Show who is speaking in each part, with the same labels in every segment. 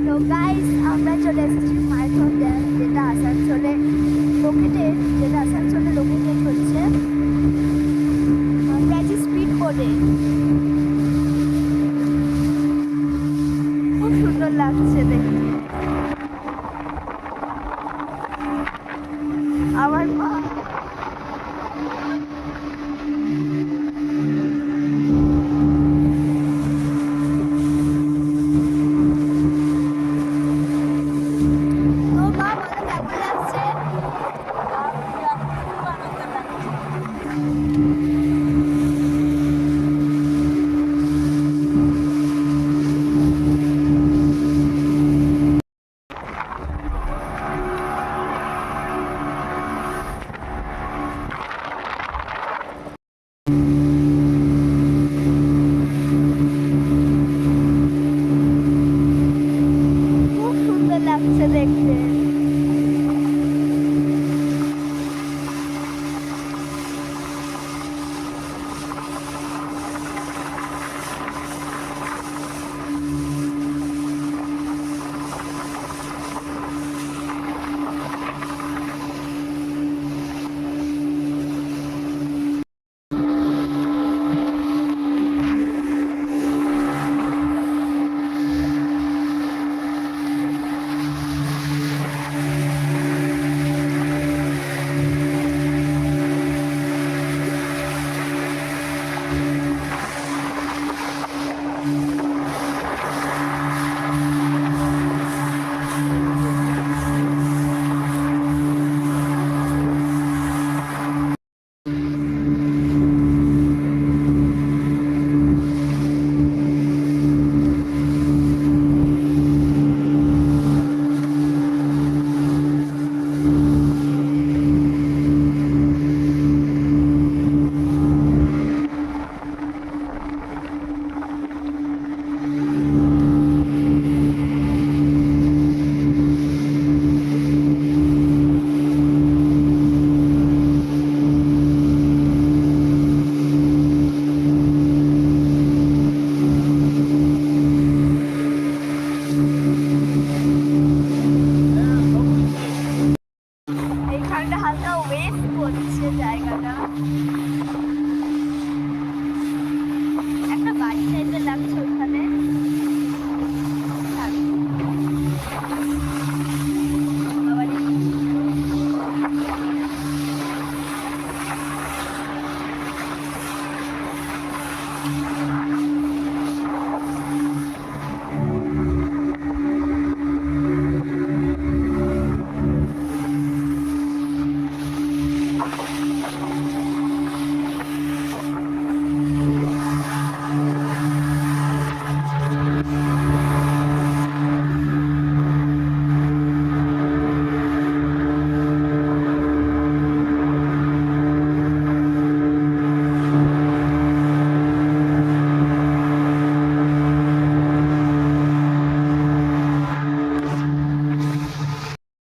Speaker 1: তো গাইস, আমরা চলে এসেছি মাইথন ড্যাম, যেটা আসানসোলে লোকেটেড, যেটা আসানসোলে লোকেটেড হচ্ছে। আমরা আছি স্পিড বোটে। খুব সুন্দর লাগছে দেখতে। আমার মা খুব সুন্দর লাগছে দেখতে। এইখানটা হালকা ওয়েভ করছে জায়গাটা, একটা বাড়ি টাইপের লাগছে ওখানে।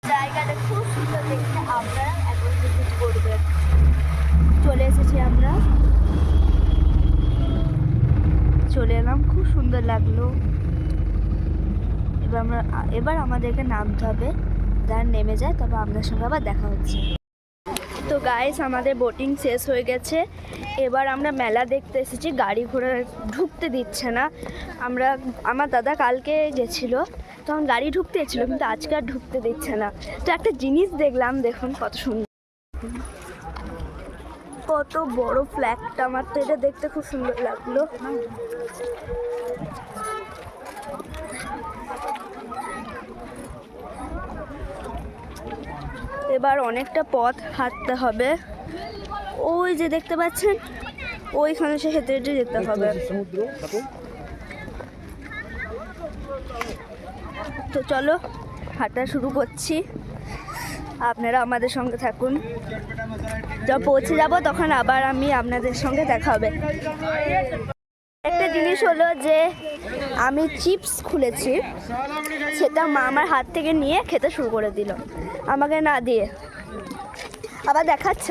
Speaker 1: জায়গাটা খুব সুন্দর দেখতে, আপনারা একবার ভিজিট করবেন। চলে এসেছি আমরা, চলে এলাম, খুব সুন্দর লাগলো। এবার আমাদেরকে নামতে হবে, যার নেমে যায় তবে আপনার সঙ্গে আবার দেখা হচ্ছে। তো গাইস, আমাদের বোটিং শেষ হয়ে গেছে। এবার আমরা মেলা দেখতে এসেছি, গাড়ি ঘোড়া ঢুকতে দিচ্ছে না। আমার দাদা কালকে গেছিলো, তখন গাড়ি ঢুকতে এসেছিলো, কিন্তু আজকে আর ঢুকতে দিচ্ছে না। তো একটা জিনিস দেখলাম, দেখুন কত সুন্দর, কত বড় ফ্ল্যাগটা। আমার তো এটা দেখতে খুব সুন্দর লাগলো। এবার অনেকটা পথ হাঁটতে হবে, ওই যে দেখতে পাচ্ছেন ওইখানে সে হেঁটে হেঁটে যেতে হবে। তো চলো হাঁটা শুরু করছি, আপনারা আমাদের সঙ্গে থাকুন। যখন পৌঁছে যাব তখন আবার আপনাদের সঙ্গে দেখা হবে। একটা জিনিস হলো যে আমি চিপস খুলেছি, সেটা মা আমার হাত থেকে নিয়ে খেতে শুরু করে দিল, আমাকে না দিয়ে। আবার দেখাচ্ছ,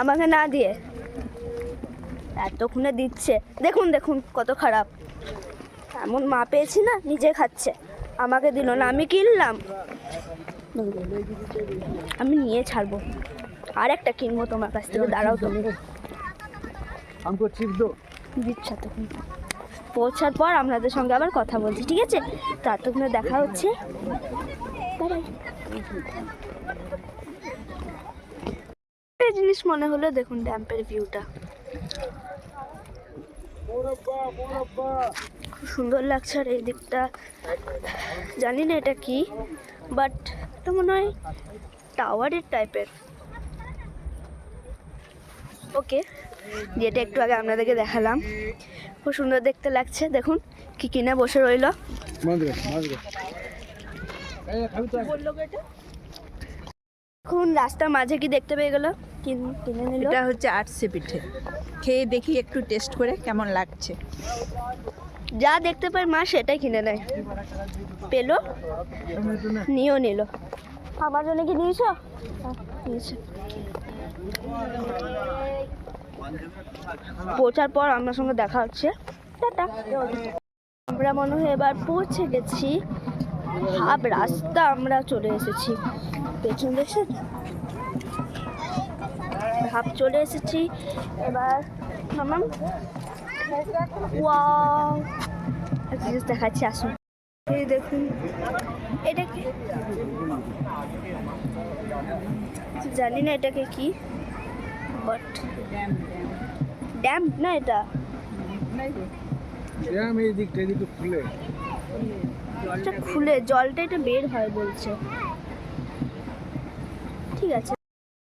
Speaker 1: আমাকে না দিয়ে। এতক্ষণে দিচ্ছে, দেখুন দেখুন কত খারাপ। এমন মা পেয়েছি না, নিজে খাচ্ছে, আমাকে দিল না, আমি কিনলাম। আমি নিয়ে ছাড়বো, আর একটা কিনবো তোমার কাছ থেকে, দাঁড়াও তুমি। দিচ্ছা তখন পৌঁছার পর আপনাদের সঙ্গে আবার কথা বলছি, ঠিক আছে? ততক্ষণে দেখা হচ্ছে, একটা জিনিস মনে হলো, দেখুন ড্যাম্পের ভিউটা খুব সুন্দর লাগছে। আর এই দিকটা জানি না এটা কি, বাট এটা মনে হয় টাওয়ারের টাইপের। ওকে, যেটা একটু আগে আপনাদেরকে দেখালাম, খুব সুন্দর দেখতে লাগছে। দেখুন কি কিনে বসে রইল। এখন রাস্তার মাঝে কি দেখতে পেয়ে গেল, কিনে নিল।
Speaker 2: এটা হচ্ছে আটশে পিঠে, খেয়ে দেখি একটু টেস্ট করে কেমন লাগছে।
Speaker 1: যা দেখতে পাই মা সেটাই কিনে নেয়, পেলো নিয়েও নিল। আমার জন্য কি নিয়েছ? নিয়েছে। পৌঁছার পর আমার সঙ্গে দেখা হচ্ছে, টাটা। আমরা মনে হয় এবার পৌঁছে গেছি, হাফ রাস্তা আমরা চলে এসেছি। পেছন দেখছেন, হাফ চলে এসেছি। এবার মামাম ওয়াও, একটা জিনিস দেখাচ্ছি, আসুন। এই দেখুন, এটা কি জানি না এটাকে কি, বাট ড্যাম না, এটা খুলে জলটা এটা বের হয় বলছে। ঠিক আছে,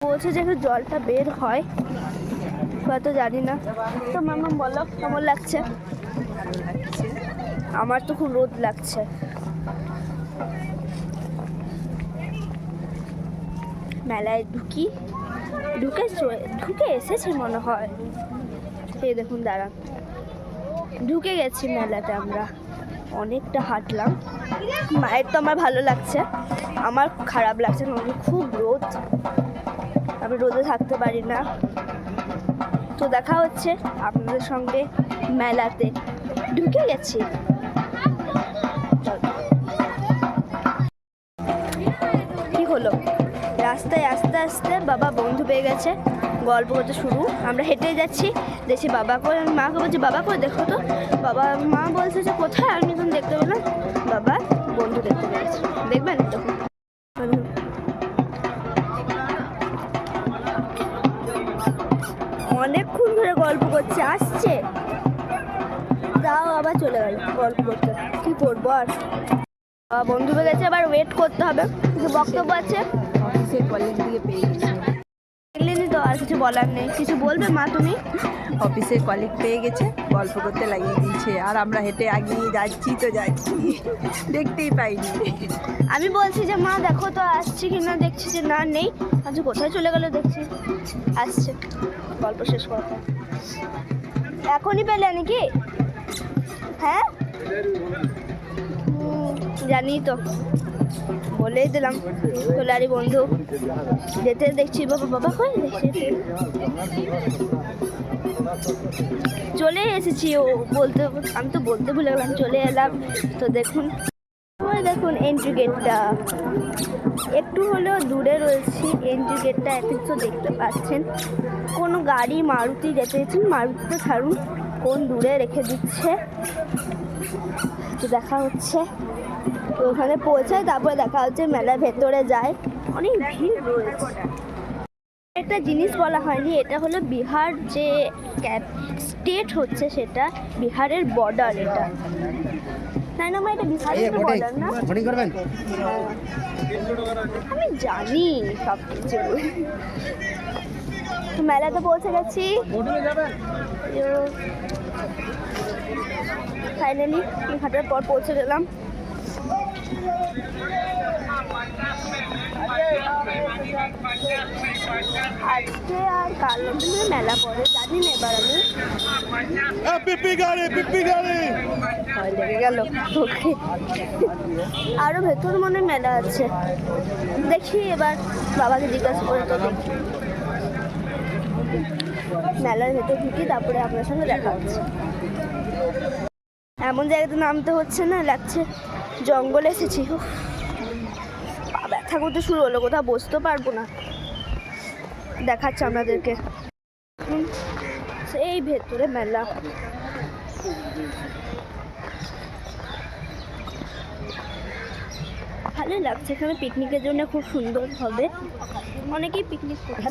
Speaker 1: বলছে যে জলটা বের হয়, হয়তো জানি না। তো মামা বলো কেমন লাগছে? আমার তো খুব রোদ লাগছে। মেলায় ঢুকে এসেছি মনে হয়। এই দেখুন, দাঁড়ান, ঢুকে গেছি মেলাতে আমরা। অনেকটা হাঁটলাম, মায়ের তো আমার ভালো লাগছে, আমার খারাপ লাগছে, খুব রোদ, আমি রোদে থাকতে পারি না। তো দেখা হচ্ছে আপনাদের সঙ্গে মেলাতে। ঢুকে গেছি। কি হলো, রাস্তায় আস্তে আস্তে বাবা বন্ধু পেয়ে গেছে, গল্প করতে শুরু। আমরা হেঁটে যাচ্ছি, দেখছি বাবা করে, আমি মাকে বলছি বাবা করে দেখো তো। বাবা মা বলছে যে কোথায়, আমি তখন দেখতে পেলাম বাবা বন্ধু দেখতে পেয়েছি। দেখবেন তখন অনেকক্ষণ ধরে গল্প করছে, আসছে, তাও আবার চলে গেল গল্প করতে। কি করবো আর, বন্ধু পেয়ে গেছে, আবার ওয়েট করতে হবে। কিছু বক্তব্য আছে?
Speaker 2: অফিসের কলিগ দিয়ে পেয়ে গেছি।
Speaker 1: তো আর কিছু বলার নেই। কিছু বলবে মা তুমি?
Speaker 2: অফিসের কলিগ পেয়ে গেছে, গল্প করতে লাগিয়ে দিয়েছে, আর আমরা হেঁটে আগিয়ে যাচ্ছি তো যাচ্ছি, দেখতেই পাইনি।
Speaker 1: আমি বলছি যে মা দেখো তো আসছি কিনা, দেখছি যে না নেই। আচ্ছা কোথায় চলে গেল, দেখছি আসছে। গল্প শেষ করা এখনই পেলে নাকি? হ্যাঁ জানি তো, বলেই দিলাম তোলারি বন্ধু। যেতে দেখছি বাবা, বাবা কই, দেখছি চলে এসেছি। ও বলতে, আমি তো বলতে ভুলে গেলাম, চলে এলাম। তো দেখুন, দেখুন এন্ট্রি গেটটা একটু হলেও দূরে রয়েছি। এন্ট্রি গেটটা এখন তো দেখতে পাচ্ছেন, কোনো গাড়ি মারুতি যেতে দিচ্ছেন, মারুতি তো ছাড়ুন, কোন দূরে রেখে দিচ্ছে। তো দেখা হচ্ছে, তো ওখানে পৌঁছায়, তারপরে দেখা হচ্ছে মেলার ভেতরে যায়, অনেক ভিড় রয়েছে। একটা জিনিস বলা হয়নি, এটা হলো বিহার যে স্টেট হচ্ছে, সেটা বিহারের বর্ডার। এটা তাই না মা, এটা বিহারের বর্ডার না? আমি জানি সব কিছু। তো মেলাতে পৌঁছে গেছি ফাইনালি, হাঁটার পর পৌঁছে গেলাম। আজকে আর কাল মেলা পড়ে জানি না, এবার আমি ভয় লেগে গেল। ওকে, আরো ভেতর মনে মেলা আছে, দেখি এবার বাবাকে জিজ্ঞাসা করে তো দেখি। মেলার ভেতর ঢুকি, তারপরে আপনার সঙ্গে দেখা হচ্ছে। এমন জায়গাতে নামতে হচ্ছে না, লাগছে জঙ্গলে এসেছি। উফ, পা ব্যথা করতে শুরু হলো, কোথাও বসতে পারবো না। দেখাচ্ছে আপনাদেরকে সেই ভেতরে মেলা। ভালোই লাগছে এখানে, পিকনিকের জন্য খুব সুন্দর হবে। অনেকেই পিকনিক করছে।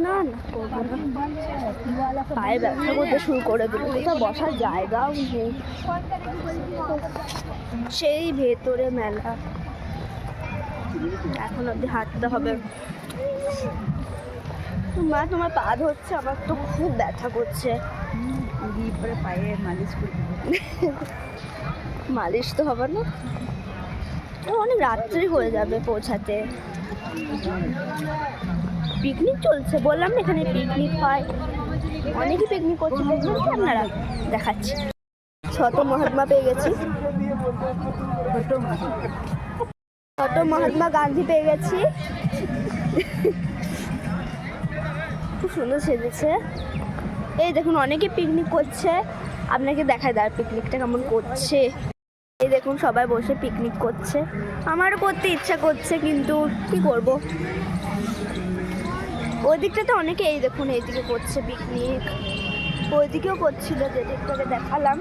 Speaker 1: না না, করবো না। পায়ে ব্যথা করতে শুরু করে দিল, কোথাও বসার জায়গাও নেই। সেই ভেতরে মেলা, এখন অব্দি হাঁটতে হবে। মা তোমার পা ধরছে, আমার তো খুব ব্যথা করছে।
Speaker 2: পায়ে মালিশ করে
Speaker 1: মালিশ তো হবে না, অনেক রাত্রি হয়ে যাবে পৌঁছাতে। পিকনিক চলছে, বললাম না এখানে পিকনিক হয়, অনেকই পিকনিক করছে। দেখবেন কি আপনারা, দেখাচ্ছি। ছোট মহাত্মা পেয়ে গেছি, ছোট মহাত্মা গান্ধী পেয়ে গেছি। খুব সুন্দর সেজেছে। এই দেখুন অনেকে পিকনিক করছে, আপনাকে দেখায় দেয় পিকনিকটা কেমন করছে। এই দেখুন সবাই বসে পিকনিক করছে, আমারও করতে ইচ্ছা করছে কিন্তু কি করব। ওই দিকটাতে অনেকে, এই দেখুন এইদিকে করছে পিকনিক, ওইদিকেও করছিল, যে দিকটাকে দেখালাম।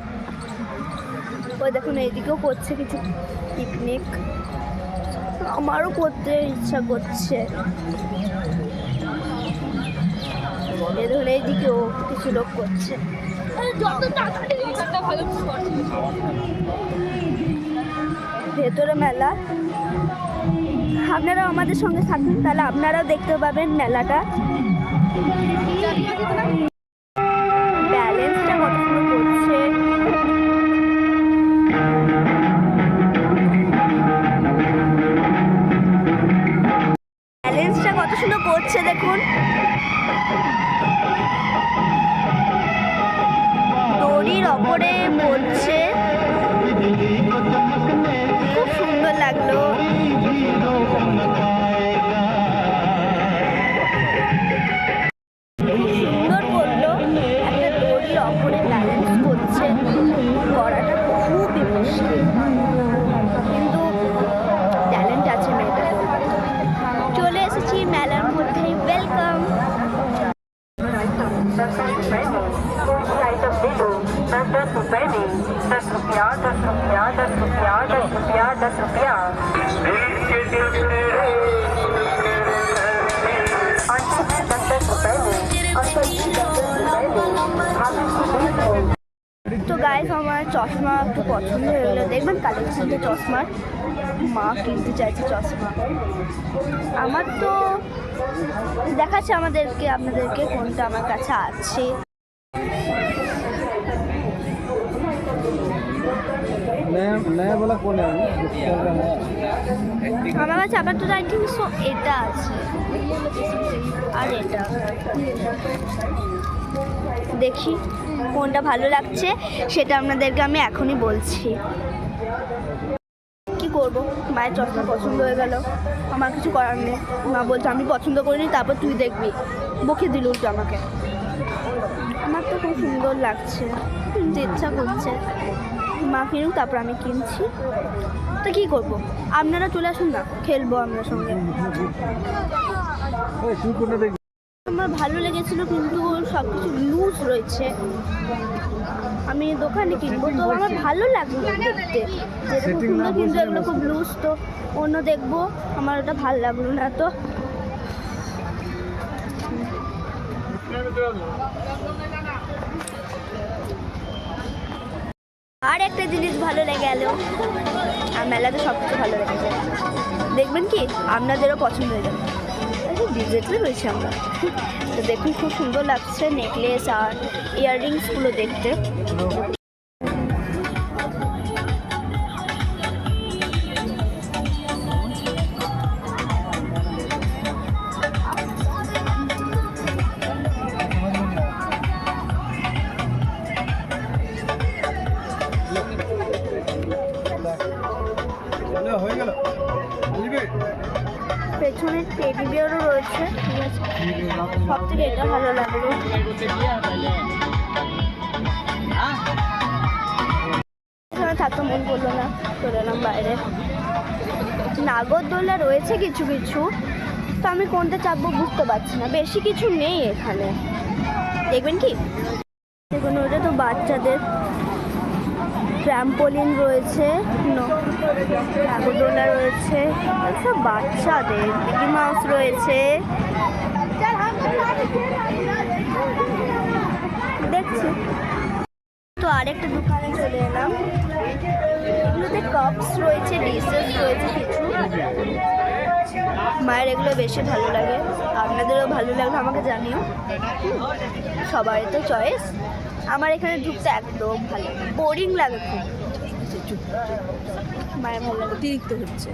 Speaker 1: ওই দেখুন এইদিকেও করছে কিছু পিকনিক, আমারও করতে ইচ্ছা করছে। এই ধরুন এইদিকেও কিছু লোক করছে। ভেতরে মেলা, আপনারাও আমাদের সঙ্গে থাকুন, তাহলে আপনারাও দেখতে পাবেন মেলাটা। ব্যালেন্সটা কত সুন্দর করছে, ব্যালেন্সটা কত সুন্দর করছে দেখুন। দড়ির ওপরে পড়ছে, খুব সুন্দর লাগলো। সুন্দর করলো, একটা দড়ির ওপরে ব্যালেন্স করছে, করাটা খুবই মুশকিল, কিন্তু ট্যালেন্ট আছে মেয়েটা। চলে এসেছি মেলার মধ্যে, ওয়েলকাম। তো গাইস, আমার চশমা একটু পছন্দ হয়ে গেলো, দেখবেন কালেকশনটা চশমার। মা কিনতে চাইছে চশমা, আমার তো দেখাচ্ছে আপনাদেরকে কোনটা আমার কাছে আছে। আমার কাছে আবার তো আই থিঙ্ক সো এটা আছে, আর এটা দেখি কোনটা ভালো লাগছে, সেটা আপনাদেরকে আমি এখনই বলছি। কি করব, মায়ের চশমা পছন্দ হয়ে গেল, আমার কিছু করার নেই। মা বলছে আমি পছন্দ করিনি, তারপর তুই দেখবি, বকে দিল উল্টো আমাকে। আমার তো খুব সুন্দর লাগছে, কিনতে ইচ্ছা করছে। মা কিনুক, তারপর আমি কিনছি। তো কী করব, আপনারা চলে আসুন না, খেলবো আমরা সঙ্গে। আমার ভালো লেগেছিল, কিন্তু সব কিছু লুজ রয়েছে। আমি দোকানে কিনবো, তো আমার ভালো লাগলো দেখতে, যেটা খুব সুন্দর, কিন্তু এগুলো খুব লুজ, তো অন্য দেখবো। আমার ওটা ভালো লাগলো না। তো আর একটা জিনিস ভালো লেগে গেল, আর মেলাতে সব কিছু ভালো লেগেছে, দেখবেন কি আপনাদেরও পছন্দ হয়ে যাবে। ডিজিটাল রয়েছে আমরা, তো দেখুন খুব সুন্দর লাগছে নেকলেস আর ইয়াররিংসগুলো দেখতে।
Speaker 3: হয়ে গেল
Speaker 1: আছে, সব থেকে এটা ভালো লাগলো। এখানে থাকতে মন করলো না, চলে এলাম বাইরে। নাগরদোলা রয়েছে কিছু কিছু, তো আমি কোনটা চাপবো বুঝতে পারছি না, বেশি কিছু নেই এখানে। দেখবেন কি, দেখুন ওটা তো বাচ্চাদের ট্র্যাম্পোলিন রয়েছে, নাগরদোলা রয়েছে, সব বাচ্চাদের। মিকি মাউস রয়েছে, দেখছি। তো আরেকটা দোকানে চলে এলাম, এগুলোতে কাপস রয়েছে, ডিশেস রয়েছে কিছু। মায়ের এগুলো বেশি ভালো লাগে, আপনাদেরও ভালো লাগলো আমাকে জানিও। সবারই তো চয়েস, আমার এখানে ঢুকতে একদম ভালো, বোরিং লাগে খুব। মায়ের ভালো লাগে,
Speaker 2: অতিরিক্ত হচ্ছে।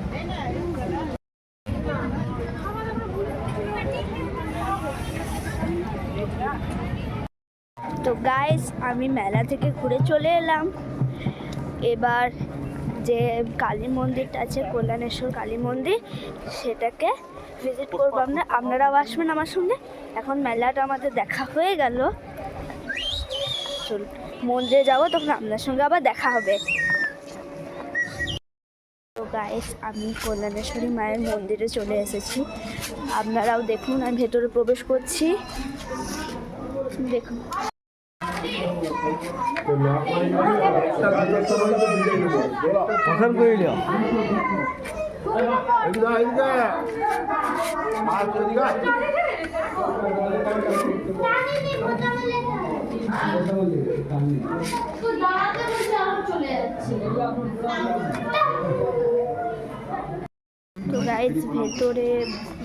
Speaker 1: তো গাইস, আমি মেলা থেকে ঘুরে চলে এলাম। এবার যে কালী মন্দিরটা আছে, কল্যাণেশ্বর কালী মন্দির, সেটাকে ভিজিট করবো আমরা। আপনারাও আসবেন আমার সঙ্গে। এখন মেলাটা আমাদের দেখা হয়ে গেল, চল মন্দিরে যাবো, তখন আপনার সঙ্গে আবার দেখা হবে। তো গাইস, আমি কল্যাণেশ্বরী মায়ের মন্দিরে চলে এসেছি। আপনারাও দেখুন, আমি ভেতরে প্রবেশ করছি, দেখুন।
Speaker 3: পছন্দ করিল
Speaker 1: তো গাইজ, ভেতরে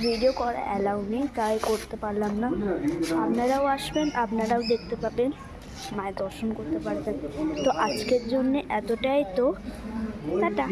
Speaker 1: ভিডিও করা অ্যালাউ নেই, তাই করতে পারলাম না। আপনারাও আসবেন, আপনারাও দেখতে পাবেন, মায়ের দর্শন করতে পারবেন। তো আজকের জন্যে এতটাই। তো টাটা।